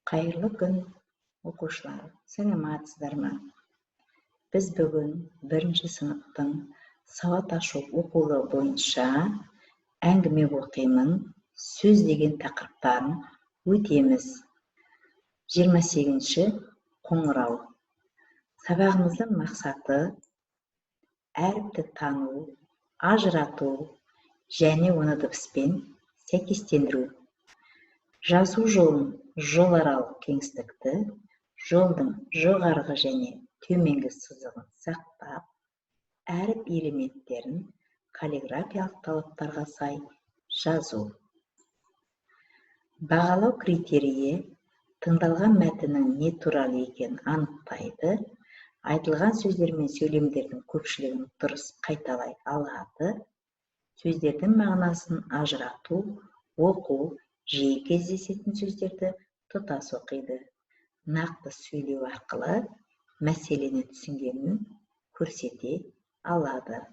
Қайырлы күн, оқушылар, сәлеметсіздер ме? Біз бүгін бірінші сыныптың сауат ашу оқулығы бойынша әңгіме оқимын, сөз деген тақырыптарын өтеміз. 28-ші қоңырау. Сабағымыздың мақсаты әріпті тану, ажырату және оны дыбыспен сәйкестендіру. Жазу жолын жоларалық кеңістікті, жолдың жоғарғы және төменгі сызығын сақтап, әріп элементтерін каллиграфиялық талаптарға сай жазу. Бағалау критерийі тыңдалған мәтіннің не туралы екенін анықтайды, айтылған сөздер мен сөйлемдердің көпшілігін дұрыс қайталай алады, сөздердің мағынасын ажырату, оқу, жиі кездесетін сөздерді тұтас оқиды. Нақты сөйлеу арқылы мәселені түсінгенін көрсете алады.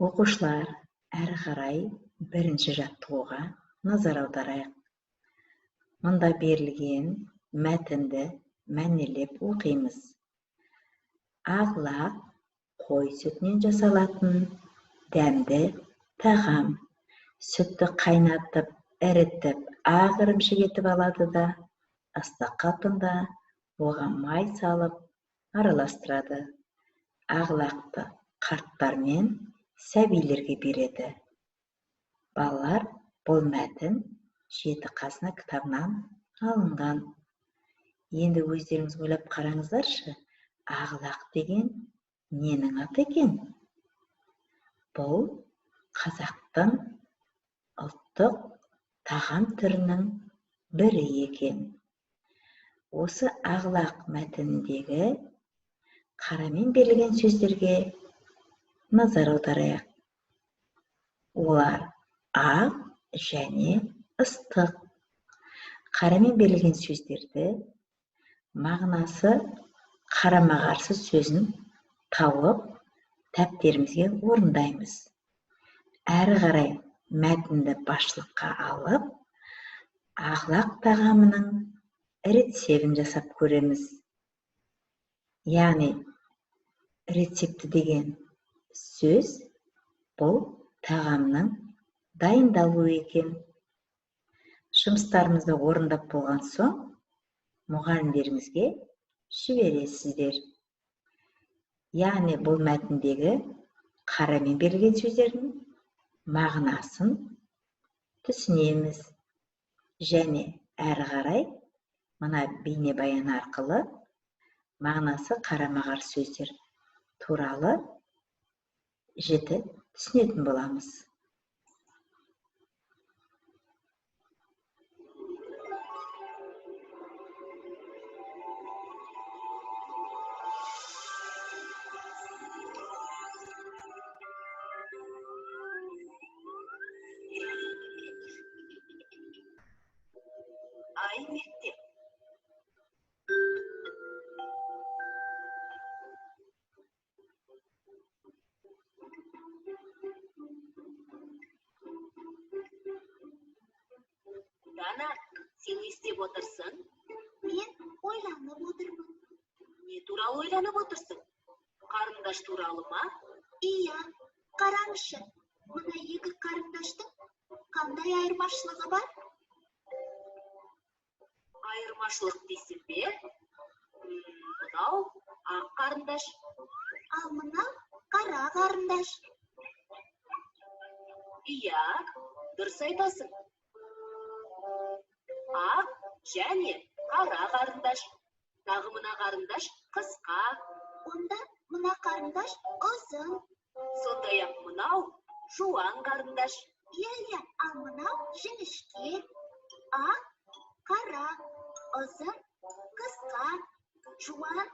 Оқушылар, әрі қарай бірінші жаттығуға назар аударайық. Мұнда берілген мәтінді мәнерлеп оқимыз. Ағлақ қой сүтінен жасалатын дәмді тағам. Сүтті қайнатып, ірітіп, ақ ірімшік етіп алады да, ыстық қалпында оған май салып араластырады. Ағлақты қарттар мен сәбилерге береді. Балалар, бұл мәтін Жеті қазына кітабынан алынған. Енді өздеріңіз ойлап қараңыздаршы, ағлақ деген ненің аты екен? Бұл қазақтың ұлттық тағам түрінің бірі екен. Осы ағлақ мәтініндегі қарамен берілген сөздерге назар аударайық. Олар ақ және ыстық. Қарамен берілген сөздерді мағынасы қарама-қарсы сөзін тауып, дәптерімізге орындаймыз. Әрі қарай мәтінді басшылыққа алып, ағлақ тағамының рецептін жасап көреміз. Яғни, рецепті деген сөз бұл тағамның дайындалуы екен. Жұмыстарымызды орындап болған соң, мұғалімдеріңізге жібересіздер. Яғни, бұл мәтіндегі қарамен берілген сөздердің мағынасын түсінеміз. Және әрі қарай мына бейнебаян арқылы мағынасы қарама-қарсы сөздер туралы жіті түсінетін боламыз. Ай мектеп. Дана, сен не істеп отырсың? Мен ойланып отырмын. Не туралы ойланып отырсың? Қарындаш туралы ма? Иә, қараңызшы, мына екі қарындаштың қандай айырмашылығы бар? Айырмашылық дейсің бе? Мынау ақ қарындаш, Ал мынау қара қарындаш. иә, дұрыс айтасың. Ақ және қара қарындаш. Тағы мына қарындаш қысқа, Онда мына қарындаш ұзын. сондай-ақ мынау жуан қарындаш. Иә, ал мынау жіңішке. Ақ, қара, ұзын, қысқа, жуан,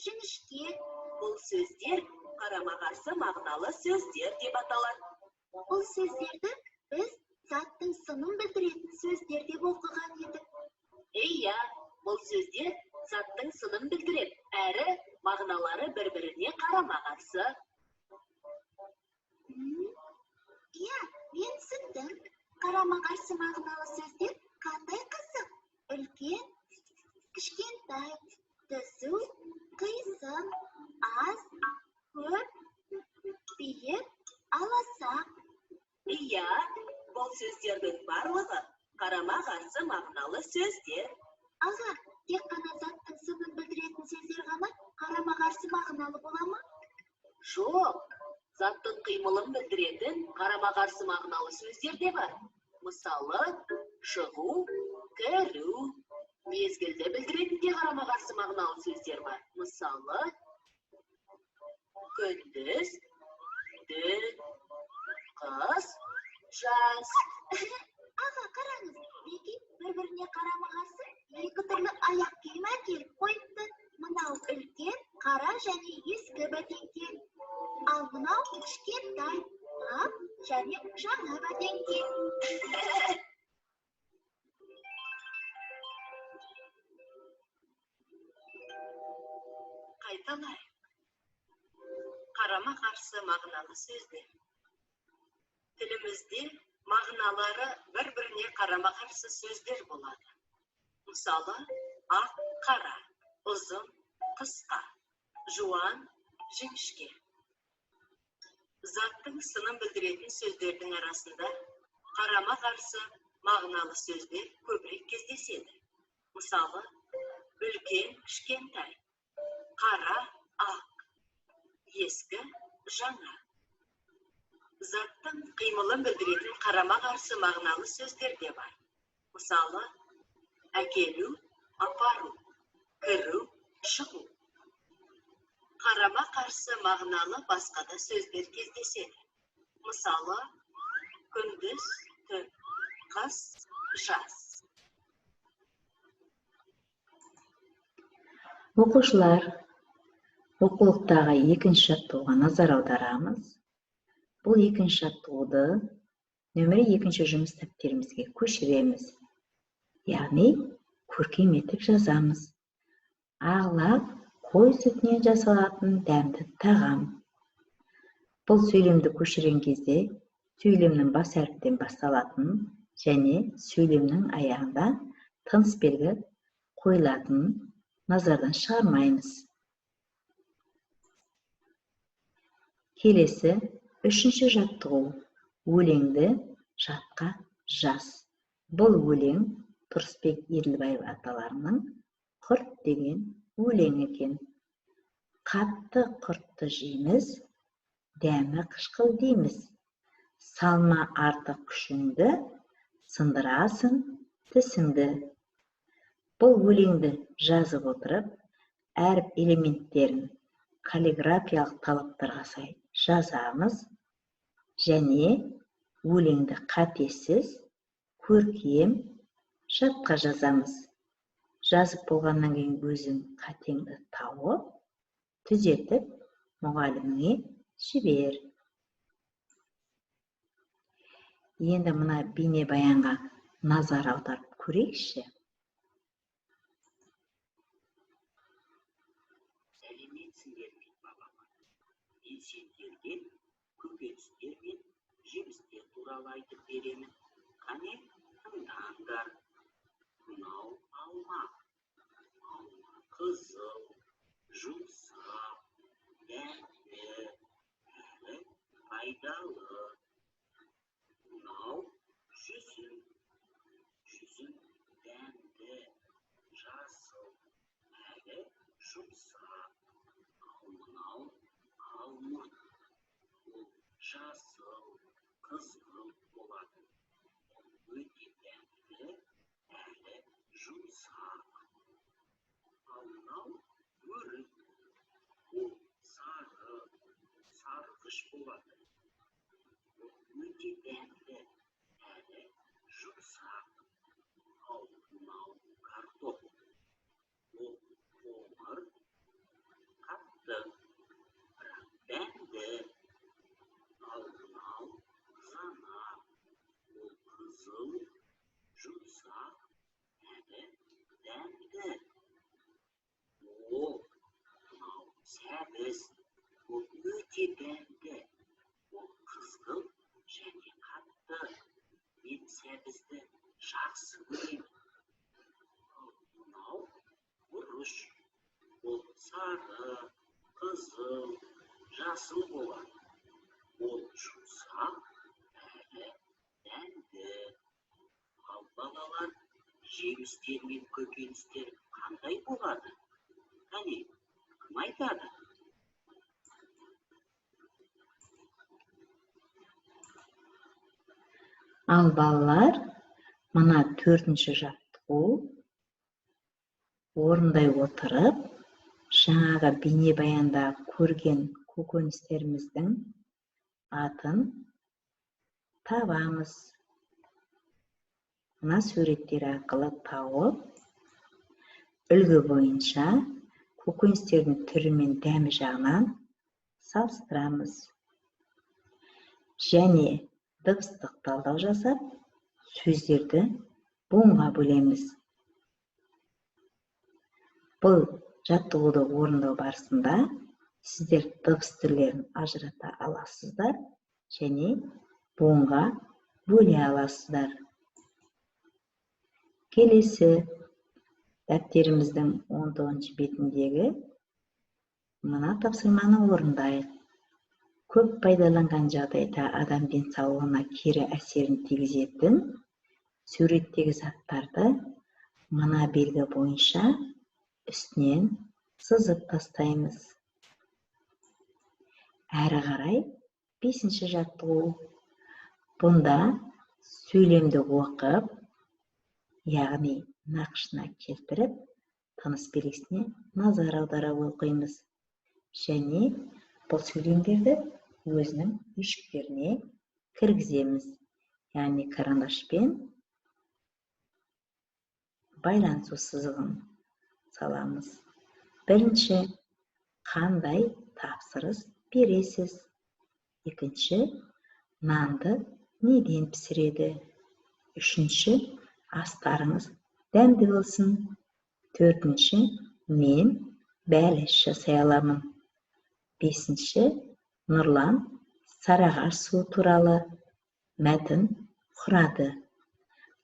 жіңішке. Бұл сөздер қарама-қарсы мағыналы сөздер деп аталады. Бұл сөздерді біз заттың сынын білдіретін сөздер деп оқыған едік. Иә, бұл сөздер заттың сынын білдіреді, әрі мағыналары бір-біріне қарама-қарсы. Иә, мен түсіндім. Қарама-қарсы мағыналы сөздер қандай қызық? Үлкен, кішкентай, түзу, қисын, аз, көп, биік, аласа. Иә, бұл сөздердің барлығы қарама-қарсы мағыналы сөздер. Аға, тек қана заттың сынын білдіретін сөздер ғана қарама-қарсы мағыналы бола ма? Жоқ, заттың қимылын білдіретін қарама-қарсы мағыналы сөздер де бар. Мысалы, шығу, кіру, мезгілді білдіретін де қарама-қарсы мағыналы сөздер бар. Мысалы, күндіз, түн, қыс, жаз. Аға, қараңыз, неге бір-біріне қарама-қарсы екі түрлі аяқ киім әкеліп қойыпты. Мынау үлкен, қара және ескі бәтеңке. Ал мынау кішкентай, ақ және жаңа бәтеңке. Қайталайық. Қарама-қарсы мағыналы сөздер. Тілімізде мағыналары бір-біріне қарама-қарсы сөздер болады. Мысалы, ақ, қара, ұзын, қысқа, жуан, жіңішке. Заттың сынын білдіретін сөздердің арасында қарама-қарсы мағыналы сөздер көбірек кездеседі. Мысалы, үлкен, кішкентай, қара, ақ, ескі, жаңа. Заттың қимылын білдіретін қарама-қарсы мағыналы сөздер де бар. Мысалы, әкелу, апару, кіру, шығу. Қарама-қарсы мағыналы басқа да сөздер кездеседі. Мысалы, күндіз, түн, қыс, жаз. Оқушылар, оқулықтағы екінші жаттығуға назар аударамыз. Бұл екінші жаттығуды нөмірі екінші жұмыс дәптерімізге көшіреміз. Яғни, көркем етіп жазамыз. Ағлақ қой сүтінен жасалатын дәмді тағам. Бұл сөйлемді көшірген кезде сөйлемнің бас әріптен басталатын және сөйлемнің аяғында тыныс белгі қойылатынын назардан шығармаймыз. Келесі үшінші жаттығу. Өлеңді жатқа жаз. Бұл өлең Тұрысбек Еділбаев аталарының құрт деген өлең екен. Қатты құртты жейміз, дәмі қышқыл дейміз. Салма артық күшіңді, сындырасың тісіңді. Бұл өлеңді жазып отырып, әріп элементтерін каллиграфиялық талаптарға сай жазамыз және өлеңді қатесіз, көркем, жатқа жазамыз. Жазып болғаннан кейін өзің қатеңді тауып, түзетіп, мұғаліміңе жібер. Енді мына бейнебаянға назар аударып көрейікші. Сәлеметсіңдер ме, бабама? Мен сендерге көкөністер мен жемістер туралы айтып беремін. Қане, тыңдаңдар. Мынау алма. Алма қызыл, жұмсақ, дәмді, әрі пайдалы. Мынау жүзім. Жүзім дәмді, жасыл, әрі жұмсақ. Ал мынау алмұрт. Ол жасыл, қызғылт болады. Ол өте дәмді, әрі жұмсақ. Ал мынау өрік. Ол сары, сарғыш болады. Ол өте дәмді, әрі жұмсақ. Ал мынау картоп. Ол қоңыр, қатты, бірақ дәмді. Ал мынау қызана. Ол қызыл, жұмсақ, әрі дәмді. Ол мынау сәбіз. Ол өте дәмді. Ол қызғылт және қатты. Мен сәбізді жақсы көремін. Мынау бұрыш. Ол сары, қызыл, жасыл болады. Ол жұмсақ, әрі дәмді. Ал балалар, жемістер мен көкөністер қандай болады? Қане, кім айтады? Ал балалар, мына 4-ші жаттығу орындай отырып, жаңағы бейнебаянда көрген көкөністеріміздің атын табамыз. Мына суреттер арқылы тауып, үлгі бойынша көкөністердің түрі мен дәмі жағынан салыстырамыз. Және дыбыстық талдау жасап, сөздерді буынға бөлеміз. Бұл жаттығуды орындау барысында сіздер дыбыс түрлерін ажырата аласыздар және буынға бөле аласыздар. Келесі дәптеріміздің 19 бетіндегі мына тапсырманы орындайық. Көп пайдаланған жағдайда адам денсаулығына кері әсерін тигізетін суреттегі заттарды мына белгі бойынша үстінен сызып тастаймыз. Әрі қарай 5-ші жаттығу. Бұнда сөйлемді оқып, яғни нақышына келтіріп, тыныс белгісіне назар аудара оқимыз. Және бұл сөйлемдерді өзінің үйшіктеріне кіргіземіз. Яғни карандашпен байланысу сызығын саламыз. Бірінші, қандай тапсырыс бересіз? Екінші, нанды неден пісіреді? Үшінші, астарыңыз дәмді болсын. Төртінші, мен бәліш жасай аламын. Бесінші, Нұрлан сарыағаш суы туралы мәтін құрады.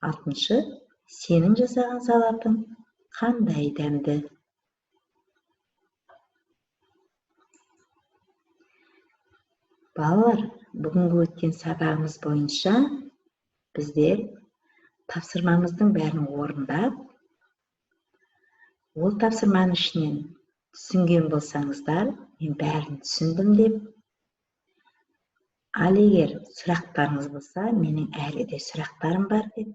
Алтыншы, сенің жасаған салатың қандай дәмді? Балалар, бүгінгі өткен сабағымыз бойынша біздер тапсырмамыздың бәрін орындап, ол тапсырманың ішінен түсінген болсаңыздар, мен бәрін түсіндім деп. Ал егер сұрақтарыңыз болса, менің әлі де сұрақтарым бар деп.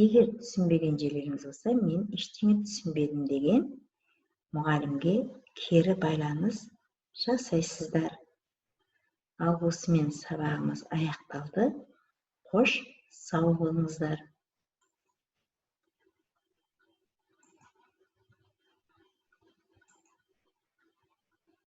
Егер түсінбеген жерлеріңіз болса, мен ештеңе түсінбедім деген мұғалімге кері байланыс жасайсыздар. Ал осымен сабағымыз аяқталды. Қош, сау болыңыздар.